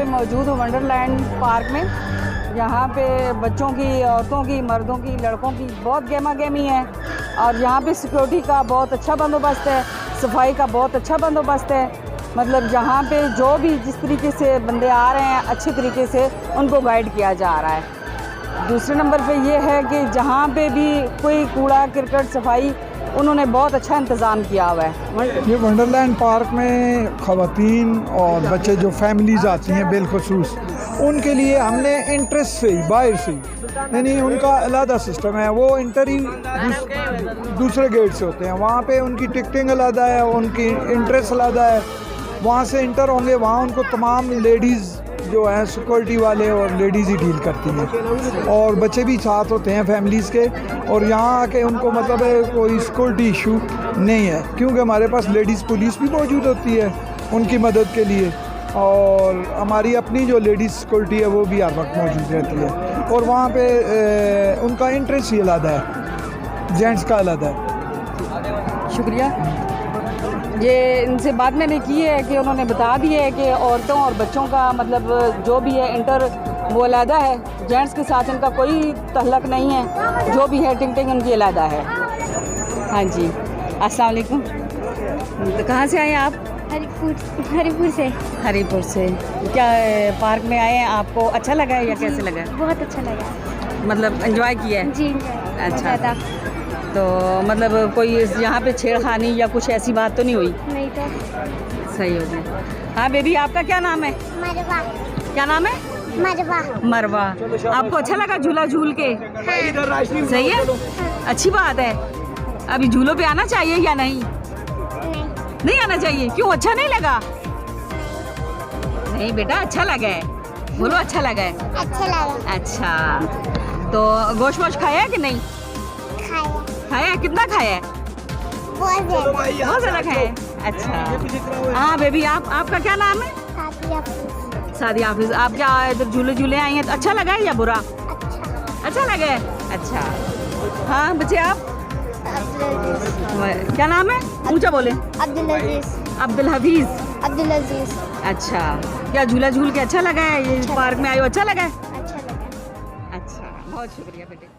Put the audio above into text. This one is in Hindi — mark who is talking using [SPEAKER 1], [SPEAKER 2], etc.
[SPEAKER 1] मौजूद हूँ वंडरलैंड पार्क में। यहाँ पे बच्चों की, औरतों की, मर्दों की, लड़कों की बहुत गेमा गेमी है और यहाँ पे सिक्योरिटी का बहुत अच्छा बंदोबस्त है, सफाई का बहुत अच्छा बंदोबस्त है। मतलब यहाँ पे जो भी जिस तरीके से बंदे आ रहे हैं अच्छे तरीके से उनको गाइड किया जा रहा है। दूसरे नंबर पे ये है कि जहाँ पे भी कोई कूड़ा क्रिकेट सफाई उन्होंने बहुत अच्छा इंतज़ाम किया हुआ है।
[SPEAKER 2] ये वंडरलैंड पार्क में ख़वातीन और बच्चे जो फैमिलीज़ आती हैं बिलखसूस उनके लिए हमने इंटरेस्ट से ही बाहर से यानी उनका अलग सिस्टम है। वो इंटर ही दूसरे गेट से होते हैं, वहाँ पे उनकी टिकटिंग अलग है, उनकी इंटरेस्ट अलग है। वहाँ से इंटर होंगे, वहाँ उनको तमाम लेडीज़ जो है सिक्योरिटी वाले और लेडीज़ ही डील करती हैं और बच्चे भी साथ होते हैं फैमिलीज़ के। और यहाँ आके उनको मतलब है कोई सिक्योरिटी इशू नहीं है क्योंकि हमारे पास लेडीज़ पुलिस भी मौजूद होती है उनकी मदद के लिए और हमारी अपनी जो लेडीज़ सिक्योरिटी है वो भी हर वक्त मौजूद रहती है। और वहाँ पे उनका इंटरेस्ट ही अलग है, जेंट्स का अलग है।
[SPEAKER 1] शुक्रिया। ये इनसे बात मैंने की है कि उन्होंने बता दिया है कि औरतों और बच्चों का मतलब जो भी है इंटर वो अलहदा है, जेंट्स के साथ इनका कोई तल्लक नहीं है, जो भी है टिकटिंग उनकी अलहदा है। हाँ जी, अस्सलाम वालेकुम। तो कहाँ से आए आप?
[SPEAKER 3] हरिपुर से।
[SPEAKER 1] हरिपुर से। क्या पार्क में आए हैं, आपको अच्छा लगा है या कैसे लगा?
[SPEAKER 3] बहुत अच्छा लगा।
[SPEAKER 1] मतलब एंजॉय किया है?
[SPEAKER 3] जी
[SPEAKER 1] अच्छा। तो मतलब कोई यहाँ पे छेड़खानी या कुछ ऐसी बात तो नहीं हुई?
[SPEAKER 3] नहीं तो।
[SPEAKER 1] सही हो गया। हाँ बेबी, आपका क्या नाम है?
[SPEAKER 3] मरवा।
[SPEAKER 1] क्या नाम है?
[SPEAKER 3] मरवा।
[SPEAKER 1] मरवा। आपको अच्छा लगा झूला झूल के?
[SPEAKER 3] हाँ।
[SPEAKER 1] सही है, अच्छी बात है। अभी झूलों पे आना चाहिए या नहीं? नहीं आना चाहिए। क्यों, अच्छा नहीं लगा? नहीं बेटा, अच्छा लगा है, बोलो अच्छा लगा है।
[SPEAKER 3] अच्छा लगा।
[SPEAKER 1] अच्छा, तो गोश्त वोश्त खाया है कि नहीं? खाया। कितना खाया है? बहुत ज़्यादा खाया है। अच्छा। हाँ बेबी, आपका क्या नाम है? सादिया हाफिज। आप क्या इधर झूले झूले आई हैं तो अच्छा लगा है या बुरा? अच्छा लगा है। अच्छा। हाँ बच्चे, आप क्या नाम है? ऊंचा बोले।
[SPEAKER 3] अब्दुल
[SPEAKER 1] हफीज।
[SPEAKER 3] अब्दुल अजीज।
[SPEAKER 1] अच्छा, क्या झूला झूल के अच्छा लगा है? ये पार्क में आए हो, अच्छा लगा है?
[SPEAKER 3] अच्छा लगा।
[SPEAKER 1] अच्छा, बहुत शुक्रिया बेटे।